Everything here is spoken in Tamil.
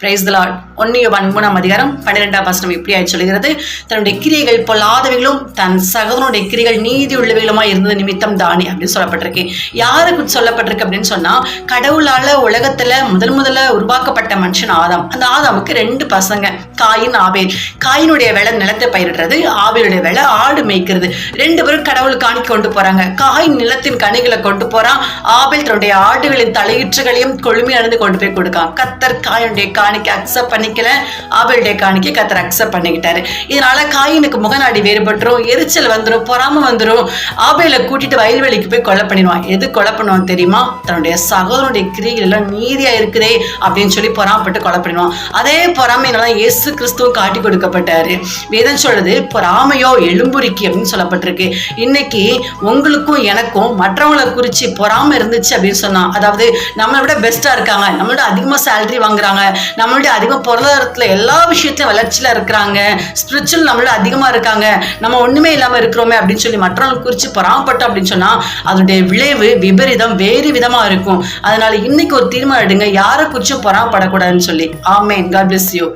Praise the Lord. 1 யோவான் 3:12 வசனம் இப்படியாய் சொல்கிறது, தன்னுடைய கிரியைகள் பொல்லாதவைகளும் தன் சகோதரனுடைய கிரியைகள் நீதி உள்ளவைகளுமா இருந்தது நிமித்தம் தானே அப்படின்னு சொல்லப்பட்டிருக்கு. யாருக்கு சொல்லப்பட்டிருக்கு அப்படின்னு சொன்னா, கடவுளால உலகத்துல முதல்ல உருவாக்கப்பட்ட மனுஷன் ஆதாம். அந்த ஆதாமுக்கு 2 பசங்க, காயின் ஆபேல். காயினுடைய வேலை நிலத்தை பயிரிடுறது, ஆபேலுடைய வேலை ஆடு மேய்க்கிறது. 2 பேரும் கடவுளுக்கு காணிக்கை கொண்டு போறாங்க. காயின் நிலத்தின் கனிகளை கொண்டு போறான், ஆபேல் தன்னுடைய ஆடுகளின் தலையீற்றுகளையும் கொழுமி அணிந்து கொண்டு போய் கொடுக்கான். கர்த்தர் காயினுடைய காணிக்கை அக்செப்ட் பண்ணிக்கல, ஆபேலுடைய காணிக்கை கர்த்தர் அக்செப்ட் பண்ணிக்கிட்டாரு. இதனால காயினுக்கு முகநாடி வேறுபட்டுரும், எரிச்சல் வந்துடும், பொறாம வந்துடும். ஆபேலை கூட்டிட்டு வயல்வெளிக்கு போய் கொலை பண்ணிடுவான். எது கொலை பண்ணுவான் தெரியுமா? தன்னுடைய சகோதரனுடைய கிரியைகள் எல்லாம் நீதியா இருக்குதே அப்படின்னு சொல்லி பொறாமப்பட்டு கொலை பண்ணிடுவான். அதே பொறாமையினால இயேசு கிறிஸ்துவும் காட்டி கொடுக்கப்பட்டாரு. வேதம் சொல்றது பொறாமையோ எலும்புரிக்கி அப்படின்னு சொல்லப்பட்டிருக்கு. இன்னைக்கு உங்களுக்கும் எனக்கும் மற்றவங்களை குறிச்சு பொறாம இருந்துச்சு அப்படின்னு சொன்னா, அதாவது நம்மளை விட பெஸ்டா இருக்காங்க, நம்மளோட அதிகமா சேலரி வாங்குறாங்க, நம்மளுடைய அதிகமா பொருளாதாரத்துல எல்லா விஷயத்திலும் வளர்ச்சியில இருக்கிறாங்க, ஸ்பிரிச்சுவல் நம்மளோட அதிகமா இருக்காங்க, நம்ம ஒண்ணுமே இல்லாம இருக்கிறோமே அப்படின்னு சொல்லி மற்றவங்களை குறிச்சு பொறாமப்பட்டோம் அப்படின்னு சொன்னா அதனுடைய விளைவு விபரீதம் வேறு விதமா இருக்கும். அதனால இன்னைக்கு ஒரு தீர்மானம் எடுங்க, யாரை குறிச்சும் பொறாமப்படக்கூடாதுன்னு சொல்லி. ஆமென். God bless you.